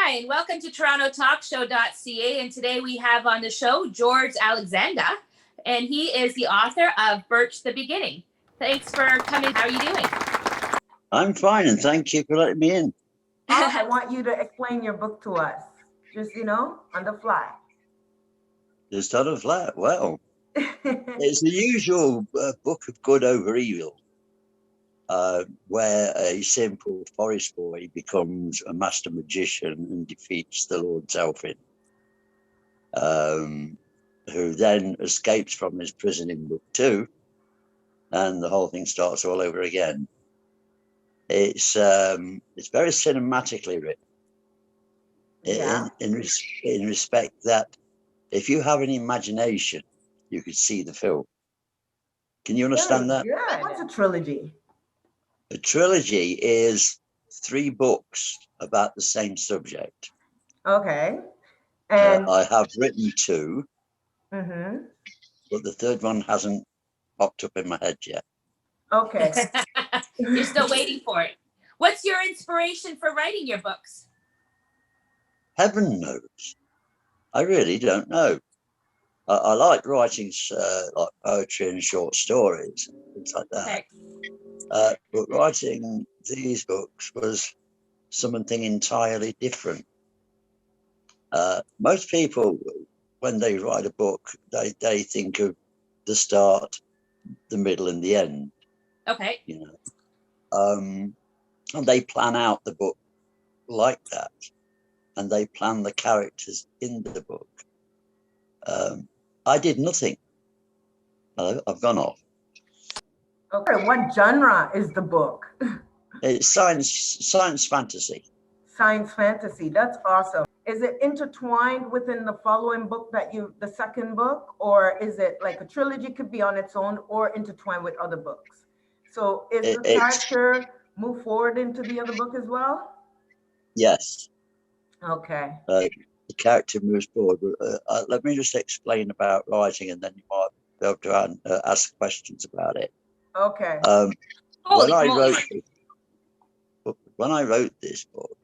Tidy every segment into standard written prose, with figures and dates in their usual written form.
Hi, and welcome to TorontoTalkShow.ca. And today we have on the show George Alexandra, and he is the author of Birch The Beginning. Thanks for coming. How are you doing? I'm fine, and thank you for letting me in. I want you to explain your book to us, just, on the fly. Just on the flat. Well, it's the usual book of good over evil, where a simple forest boy becomes a master magician and defeats the Lord Zelfen, who then escapes from his prison in book 2, and the whole thing starts all over again. It's very cinematically written, in respect that if you have an imagination, you could see the film. Can you understand that? Good. What's a trilogy? A trilogy is 3 books about the same subject. Okay. And I have written 2, mm-hmm. but the 3rd one hasn't popped up in my head yet. Okay. You're still waiting for it. What's your inspiration for writing your books? Heaven knows. I really don't know. I like writing like poetry and short stories and things like that. Okay. But writing these books was something entirely different. Most people, when they write a book, they think of the start, the middle, and the end. Okay. And they plan out the book like that, and they plan the characters in the book. I did nothing. I've gone off. Okay, what genre is the book? It's science fantasy. Science fantasy, that's awesome. Is it intertwined within the following book the second book, or is it like a trilogy, could be on its own or intertwined with other books? So is the character move forward into the other book as well? Yes. Okay. The character moves forward. Let me just explain about writing, and then you might be able to ask questions about it. Okay. When I wrote this book,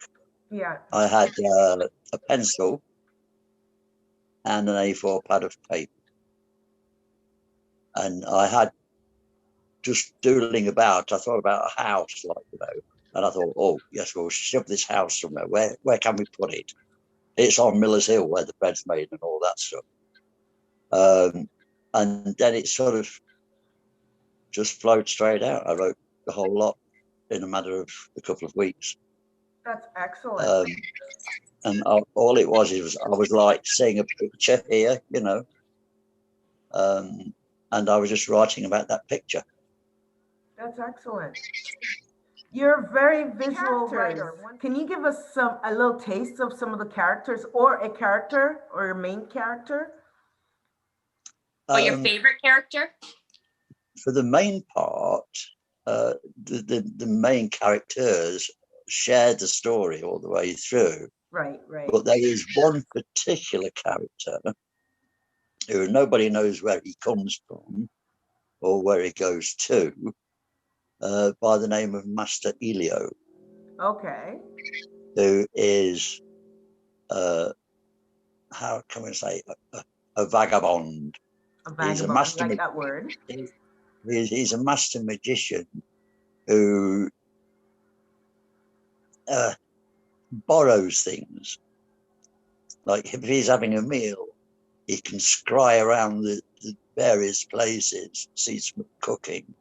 yeah, I had a pencil and an A4 pad of paper, and I had just doodling about. I thought about a house, and I thought, oh yes, we'll shove this house somewhere. Where can we put it? It's on Miller's Hill where the bread's made and all that stuff. And then it sort of just flowed straight out. I wrote the whole lot in a matter of a couple of weeks. That's excellent. And all it was I was like seeing a picture here, and I was just writing about that picture. That's excellent. You're a very visual writer. Can you give us a little taste of some of the characters, or a character, or your main character? Or your favorite character? For the main part, the main characters share the story all the way through. Right. But there is one particular character who nobody knows where he comes from or where he goes to, by the name of Master Elio. Okay. Who is, how can we say, a vagabond. He's a master, like that word. He's a master magician who borrows things. Like if he's having a meal, he can scry around the various places, see some cooking,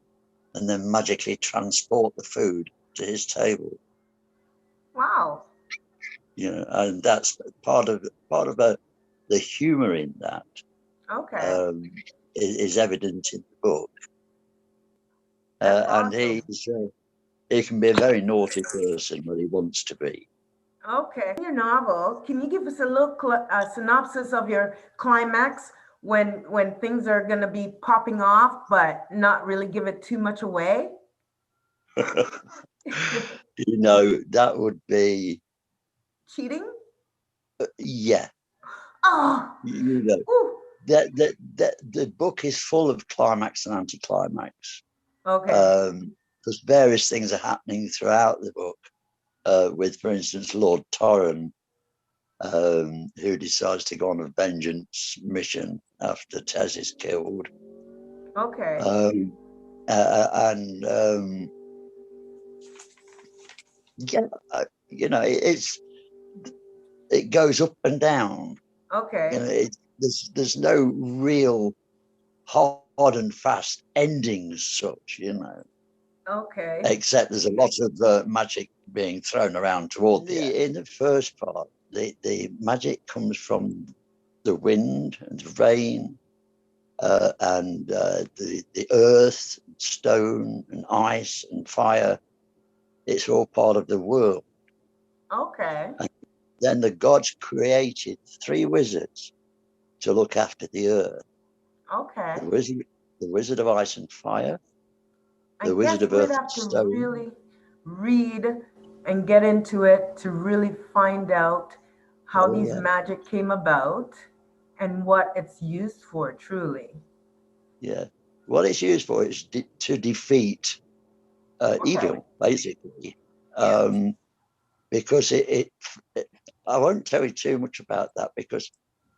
and then magically transport the food to his table. Wow. And that's part of the humor in that. Okay. Is evident in the book. Awesome. And he can be a very naughty person when he wants to be. Okay. In your novel, can you give us a little synopsis of your climax when things are going to be popping off, but not really give it too much away? That would be cheating. Yeah. Oh. The book is full of climax and anticlimax. Okay. Because various things are happening throughout the book. With, for instance, Lord Zelfen who decides to go on a vengeance mission after Tez is killed. Okay. Yeah, you know, it goes up and down. Okay. You know, there's no real hard and fast endings, such, you know. Okay. Except there's a lot of magic being thrown around toward the end. In the first part, the magic comes from the wind and the rain, and the earth, stone and ice and fire. It's all part of the world. Okay. And then the gods created 3 wizards to look after the earth. Okay. The wizard of ice and fire, the I wizard guess of earth we'd and have to stone. really read and get into it to really find out how these magic came about and what it's used for, truly. Yeah. What it's used for is to defeat evil, basically. Because it I won't tell you too much about that, because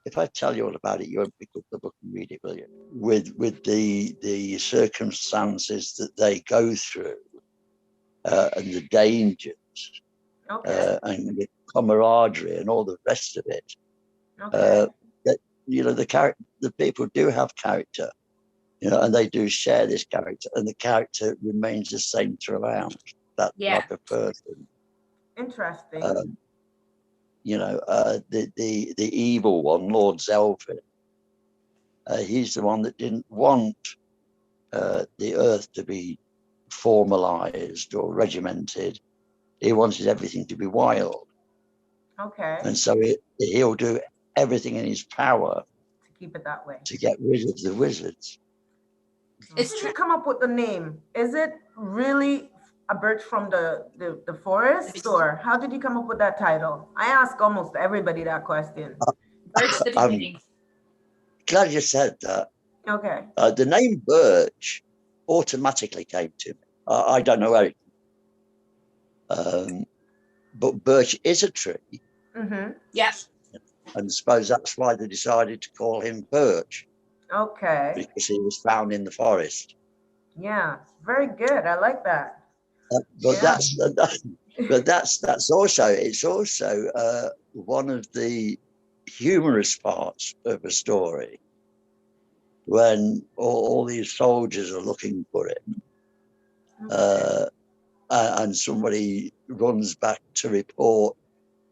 if I tell you all about it, you won't pick up the book and read it, will you? With the circumstances that they go through, and the dangers, and the camaraderie and all the rest of it, that, you know, the people do have character, you know, and they do share this character, and the character remains the same throughout. That type of person. Interesting. You know, the evil one, Lord Zelfen, he's the one that didn't want the earth to be formalized or regimented. He wanted everything to be wild. Okay. And so he'll do everything in his power to keep it that way, to get rid of the wizards. How did you come up with the name? Is it really a birch from the forest, or how did you come up with that title? I ask almost everybody that question. Birch the Beginning. Glad you said that. Okay. The name Birch automatically came to me. I don't know where it but birch is a tree. Mm-hmm. Yes. And I suppose that's why they decided to call him Birch. Okay. Because he was found in the forest. Yeah, very good. I like that. But that's also, it's also one of the humorous parts of a story, when all these soldiers are looking for him, and somebody runs back to report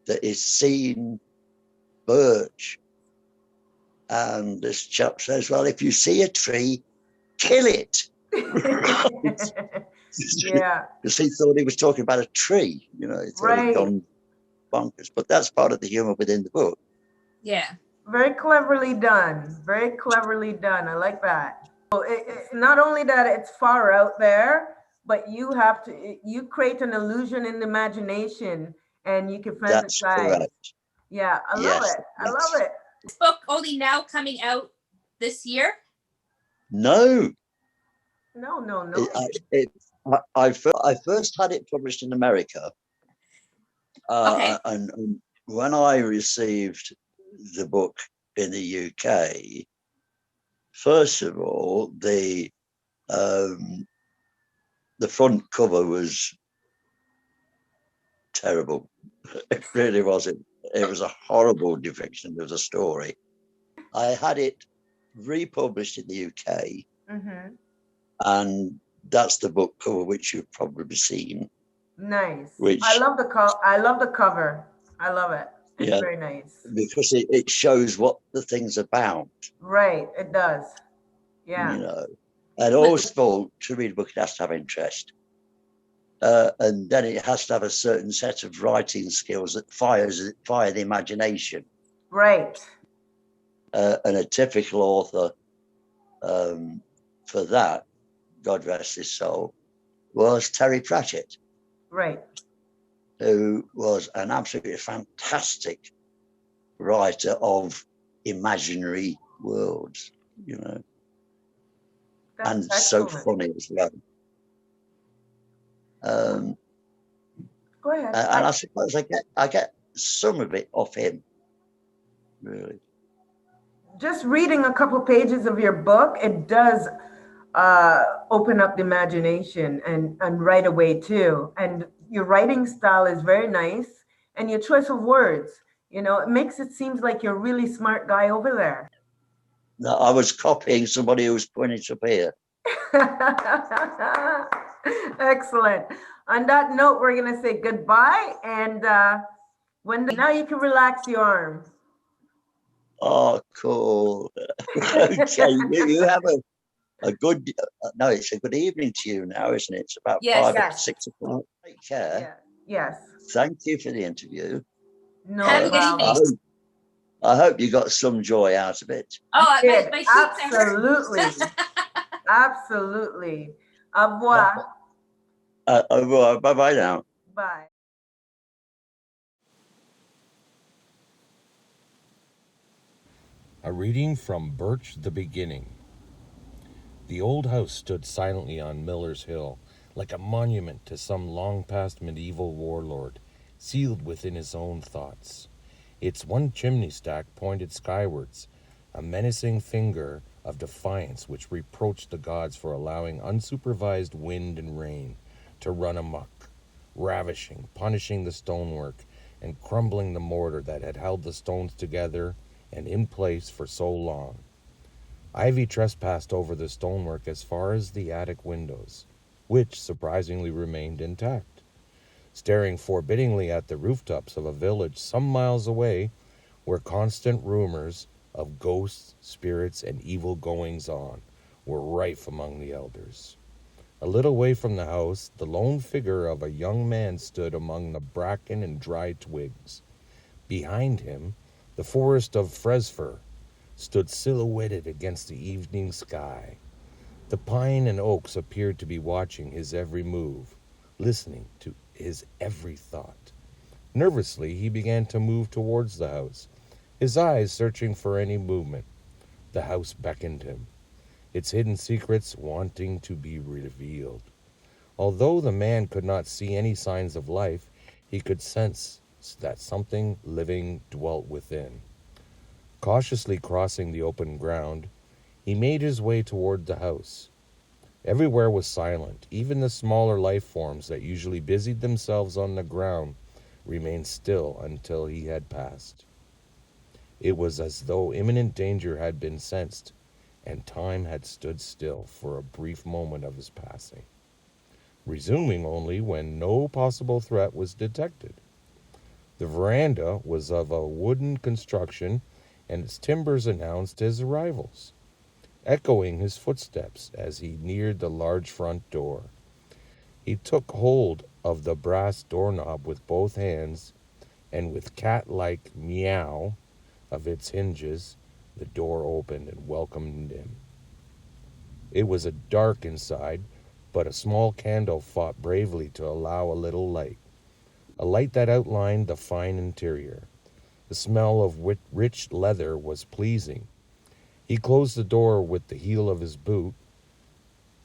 that he's seen Birch, and this chap says, well, if you see a tree, kill it. Yeah. Because he thought he was talking about a tree, you know, he thought he'd gone bonkers. But that's part of the humor within the book. Yeah. Very cleverly done. Very cleverly done. I like that. So not only that it's far out there, but you have to, you create an illusion in the imagination, and you can fantasize. That's correct. Yeah, I love it. I love it. This book only now coming out this year? No. No. I first had it published in America. And when I received the book in the UK, first of all, the front cover was terrible. It really was. It was a horrible depiction of the story. I had it republished in the UK, and that's the book cover which you've probably seen. Nice. I love the cover. I love it. It's very nice. Because it shows what the thing's about. Right, it does. Yeah. You know, and also to read a book, it has to have interest. And then it has to have a certain set of writing skills that fire the imagination. Right. And a typical author for that, God rest his soul, was Terry Pratchett. Right. Who was an absolutely fantastic writer of imaginary worlds, you know. That's excellent. So funny as well. Go ahead. And I suppose I get some of it off him. really. Just reading a couple pages of your book, it does open up the imagination and right away too. And your writing style is very nice, and your choice of words, it makes it seems like you're a really smart guy over there. No, I was copying somebody who was putting it up here. Excellent. On that note, we're gonna say goodbye, and now you can relax your arms. Oh, cool. Okay, you have a good, no, it's a good evening to you now, isn't it? It's about Yes. 6 o'clock. Take care. Yes. Thank you for the interview. No Have a good problem. evening. I hope you got some joy out of it. Oh, my sheets absolutely. Absolutely. Au revoir. Bye-bye now. Bye. A reading from Birch The Beginning. The old house stood silently on Miller's Hill, like a monument to some long-past medieval warlord, sealed within his own thoughts. Its one chimney stack pointed skywards, a menacing finger of defiance which reproached the gods for allowing unsupervised wind and rain to run amok, ravishing, punishing the stonework, and crumbling the mortar that had held the stones together and in place for so long. Ivy trespassed over the stonework as far as the attic windows, which surprisingly remained intact. Staring forbiddingly at the rooftops of a village some miles away, where constant rumors of ghosts, spirits, and evil goings-on were rife among the elders. A little way from the house, the lone figure of a young man stood among the bracken and dry twigs. Behind him, the forest of Fresfur stood silhouetted against the evening sky. The pine and oaks appeared to be watching his every move, listening to his every thought. Nervously, he began to move towards the house, his eyes searching for any movement. The house beckoned him, its hidden secrets wanting to be revealed. Although the man could not see any signs of life, he could sense that something living dwelt within. Cautiously crossing the open ground, he made his way toward the house. Everywhere was silent. Even the smaller life forms that usually busied themselves on the ground remained still until he had passed. It was as though imminent danger had been sensed, and time had stood still for a brief moment of his passing, resuming only when no possible threat was detected. The veranda was of a wooden construction, and its timbers announced his arrivals, echoing his footsteps as he neared the large front door. He took hold of the brass doorknob with both hands, and with cat-like meow of its hinges, the door opened and welcomed him. It was dark inside, but a small candle fought bravely to allow a little light, a light that outlined the fine interior. The smell of rich leather was pleasing. He closed the door with the heel of his boot.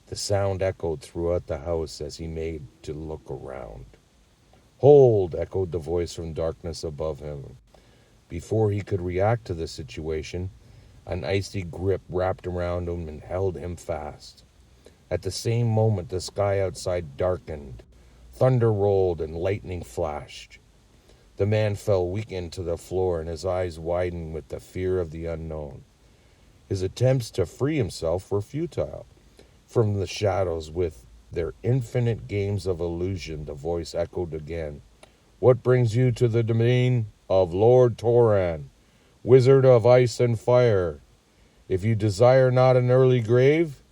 The sound echoed throughout the house as he made to look around. "Hold!" echoed the voice from darkness above him. Before he could react to the situation, an icy grip wrapped around him and held him fast. At the same moment, the sky outside darkened. Thunder rolled and lightning flashed. The man fell weakened to the floor, and his eyes widened with the fear of the unknown. His attempts to free himself were futile. From the shadows, with their infinite games of illusion, the voice echoed again. "What brings you to the domain of Lord Toran, wizard of ice and fire? If you desire not an early grave?"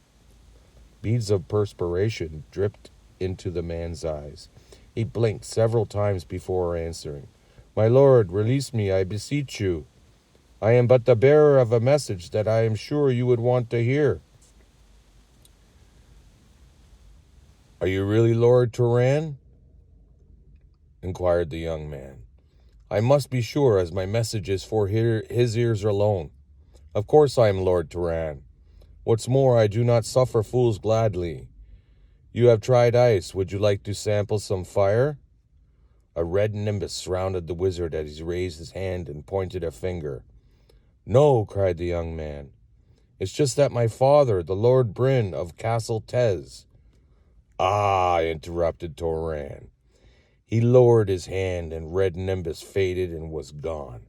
Beads of perspiration dripped into the man's eyes. He blinked several times before answering. "My lord, release me, I beseech you. I am but the bearer of a message that I am sure you would want to hear." "Are you really Lord Turan?" inquired the young man. "I must be sure, as my message is for his ears alone. Of course I am Lord Turan. What's more, I do not suffer fools gladly. You have tried ice. Would you like to sample some fire?" A red nimbus surrounded the wizard as he raised his hand and pointed a finger. No, cried the young man. It's just that my father, the Lord Bryn of Castle Tez. Ah, interrupted Toran. He lowered his hand and red nimbus faded and was gone.